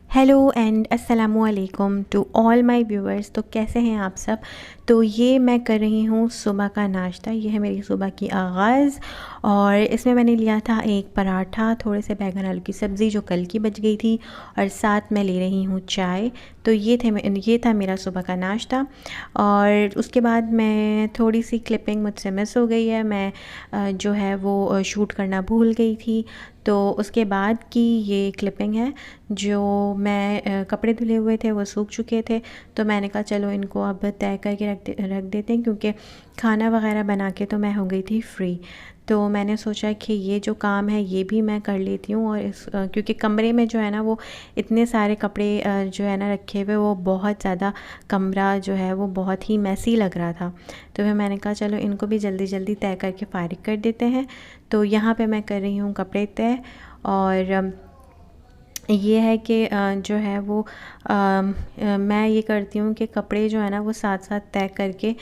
Hello and अस्सलामुअलैकुम to all my viewers. तो कैसे हैं आप सब। तो ये मैं कर रही हूँ सुबह का नाश्ता। ये है मेरी सुबह की आगाज़। और इसमें मैंने लिया था एक पराठा, थोड़े से बैगन आलू की सब्ज़ी जो कल की बच गई थी, और साथ में ले रही हूँ चाय। तो ये था मेरा सुबह का नाश्ता। और उसके बाद मैं थोड़ी सी क्लिपिंग मुझसे मिस हो गई है। मैं जो है वो शूट करना भूल गई थी। तो उसके बाद की ये क्लिपिंग है। जो मैं कपड़े धुले हुए थे वो सूख चुके थे, तो मैंने कहा चलो इनको अब तय करके रख देते हैं, क्योंकि खाना वगैरह बना के तो मैं हो गई थी फ्री। तो मैंने सोचा कि ये जो काम है ये भी मैं कर लेती हूँ। और क्योंकि कमरे में जो है ना वो इतने सारे कपड़े जो है ना रखे हुए, वो बहुत ज़्यादा कमरा जो है वो बहुत ही मैसी लग रहा था। तो फिर मैंने कहा चलो इनको भी जल्दी जल्दी तय करके फ़ारिग कर देते हैं। तो यहाँ पे मैं कर रही हूँ कपड़े तय। और ये है कि जो है वो मैं ये करती हूँ कि कपड़े जो है ना वो साथ साथ तय करके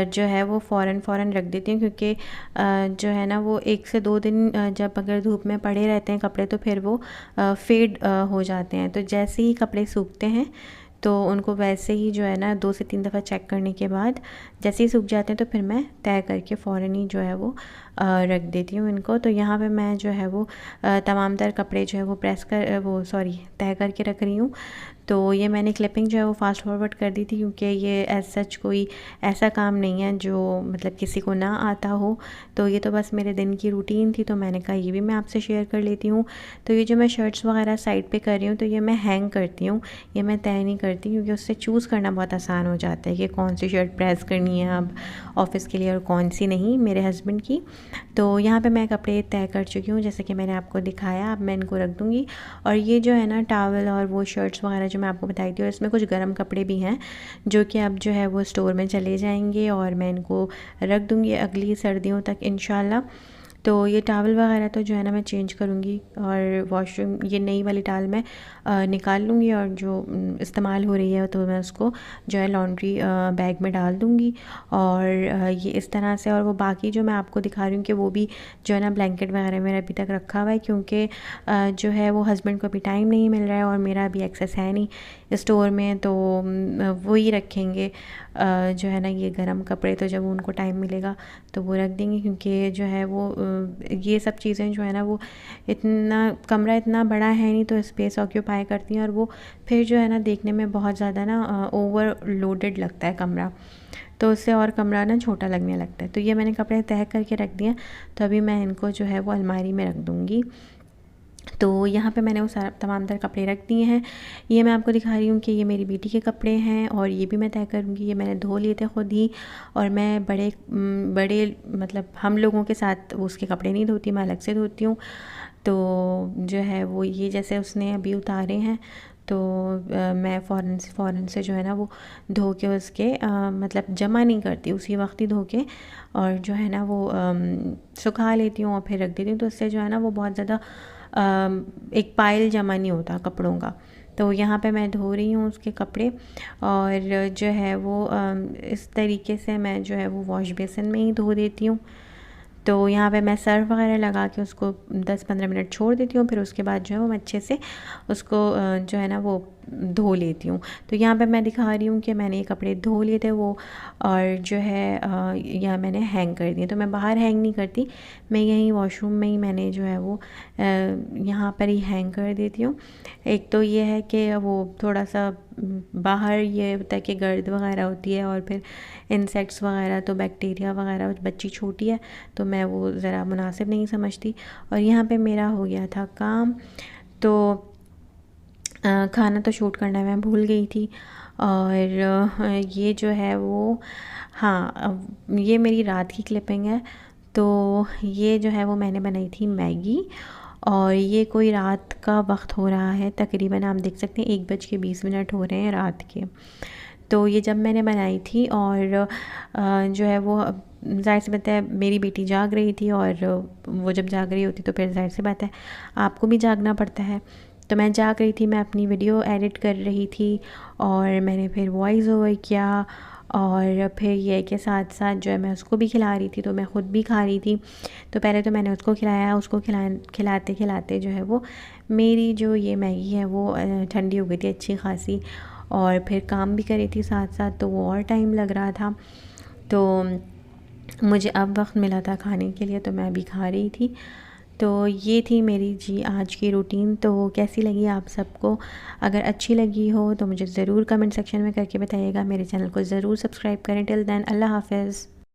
जो है वो फ़ौरन रख देती हूँ, क्योंकि जो है ना वो 1 से 2 दिन जब अगर धूप में पड़े रहते हैं कपड़े, तो फिर वो फेड हो जाते हैं। तो जैसे ही कपड़े सूखते हैं तो उनको वैसे ही जो है ना 2 से 3 दफ़ा चेक करने के बाद जैसे ही सूख जाते हैं तो फिर मैं तय करके फ़ौरन ही जो है वो रख देती हूँ इनको। तो यहाँ पे मैं जो है वो तमाम तर कपड़े जो है वो तय करके रख रही हूँ। तो ये मैंने क्लिपिंग जो है वो फ़ास्ट फॉरवर्ड कर दी थी, क्योंकि ये एज़ सच कोई ऐसा काम नहीं है जो मतलब किसी को ना आता हो। तो ये तो बस मेरे दिन की रूटीन थी, तो मैंने कहा ये भी मैं आपसे शेयर कर लेती हूँ। तो ये जो मैं शर्ट्स वगैरह साइड पे कर रही हूँ, तो ये मैं हैंग करती हूँ, ये मैं तय नहीं करती, क्योंकि उससे चूज़ करना बहुत आसान हो जाता है कि कौन सी शर्ट प्रेस करनी है अब ऑफ़िस के लिए और कौन सी नहीं, मेरे हस्बैंड की। तो यहाँ पे मैं कपड़े तय कर चुकी हूँ, जैसे कि मैंने आपको दिखाया। अब मैं इनको रख दूँगी। और ये जो है ना टॉवल और वो शर्ट्स वगैरह जो मैं आपको बताई थी, और इसमें कुछ गर्म कपड़े भी हैं जो कि अब जो है वो स्टोर में चले जाएंगे, और मैं इनको रख दूँगी अगली सर्दियों तक इंशाल्लाह। तो ये टॉवल वगैरह तो जो है ना मैं चेंज करूँगी, और वॉशरूम ये नई वाली टॉवल मैं निकाल लूँगी, और जो इस्तेमाल हो रही है तो मैं उसको जो है लॉन्ड्री बैग में डाल दूँगी। और ये इस तरह से। और वो बाकी जो मैं आपको दिखा रही हूँ कि वो भी जो है ना ब्लैंकेट वगैरह मेरा अभी तक रखा हुआ है, क्योंकि जो है वो हस्बैंड को अभी टाइम नहीं मिल रहा है, और मेरा अभी एक्सेस है नहीं स्टोर में, तो वही रखेंगे जो है ना ये गर्म कपड़े। तो जब उनको टाइम मिलेगा तो वो रख देंगे, क्योंकि जो है वो ये सब चीज़ें जो है ना वो कमरा इतना बड़ा है नहीं, तो स्पेस ऑक्यूपाई करती हैं, और वो फिर जो है ना देखने में बहुत ज़्यादा ना ओवरलोडेड लगता है कमरा। तो उससे और कमरा ना छोटा लगने लगता है। तो ये मैंने कपड़े तय करके रख दिए, तो अभी मैं इनको जो है वो अलमारी में रख दूँगी। तो यहाँ पे मैंने वो सारा तमाम तर कपड़े रख दिए हैं। ये मैं आपको दिखा रही हूँ कि ये मेरी बेटी के कपड़े हैं, और ये भी मैं तय करूँगी। ये मैंने धो लिए थे ख़ुद ही, और मैं बड़े मतलब हम लोगों के साथ उसके कपड़े नहीं धोती, मैं अलग से धोती हूँ। तो जो है वो ये जैसे उसने अभी उतारे हैं, तो मैं फ़ौरन से जो है ना वो धो के उसके मतलब जमा नहीं करती, उसी वक्त ही धो के और जो है ना वो सुखा लेती हूँ और फिर रख देती हूँ। तो उससे जो है ना वो बहुत ज़्यादा एक पाइल जमा नहीं होता कपड़ों का। तो यहाँ पे मैं धो रही हूँ उसके कपड़े, और जो है वो इस तरीके से मैं जो है वो वॉश बेसिन में ही धो देती हूँ। तो यहाँ पे मैं सर्फ़ वगैरह लगा के उसको 10-15 मिनट छोड़ देती हूँ, फिर उसके बाद जो है वो मैं अच्छे से उसको जो है ना वो धो लेती हूँ। तो यहाँ पे मैं दिखा रही हूँ कि मैंने ये कपड़े धो लिए थे वो, और जो है यहाँ मैंने हैंग कर दिए। तो मैं बाहर हैंग नहीं करती, मैं यहीं वॉशरूम में ही मैंने जो है वो यहाँ पर ही हैंग कर देती हूँ। एक तो ये है कि वो थोड़ा सा बाहर ये होता है कि गर्द वगैरह होती है, और फिर इंसेक्ट्स वगैरह, तो बैक्टीरिया वगैरह, बच्ची छोटी है तो मैं वो ज़रा मुनासिब नहीं समझती। और यहाँ पे मेरा हो गया था काम। तो खाना तो शूट करना मैं भूल गई थी। और ये जो है वो, हाँ, अब ये मेरी रात की क्लिपिंग है। तो ये जो है वो मैंने बनाई थी मैगी, और ये कोई रात का वक्त हो रहा है, तकरीबन आप देख सकते हैं 1:20 हो रहे हैं रात के। तो ये जब मैंने बनाई थी, और जो है वो ज़ाहिर सी बात है मेरी बेटी जाग रही थी, और वो जब जाग रही होती तो फिर ज़ाहिर सी बात है आपको भी जागना पड़ता है। तो मैं जाग रही थी, मैं अपनी वीडियो एडिट कर रही थी, और मैंने फिर वॉइस ओवर किया, और फिर ये कि साथ साथ जो है मैं उसको भी खिला रही थी, तो मैं ख़ुद भी खा रही थी। तो पहले तो मैंने उसको खिलाया, उसको खिलाते खिलाते जो है वो मेरी जो ये मैगी है वो ठंडी हो गई थी अच्छी खासी, और फिर काम भी कर रही थी साथ साथ, तो वो और टाइम लग रहा था। तो मुझे अब वक्त मिला था खाने के लिए, तो मैं अभी खा रही थी। तो ये थी मेरी जी आज की रूटीन। तो कैसी लगी आप सबको? अगर अच्छी लगी हो तो मुझे ज़रूर कमेंट सेक्शन में करके बताइएगा। मेरे चैनल को ज़रूर सब्सक्राइब करें। टिल देन अल्लाह हाफ़िज़।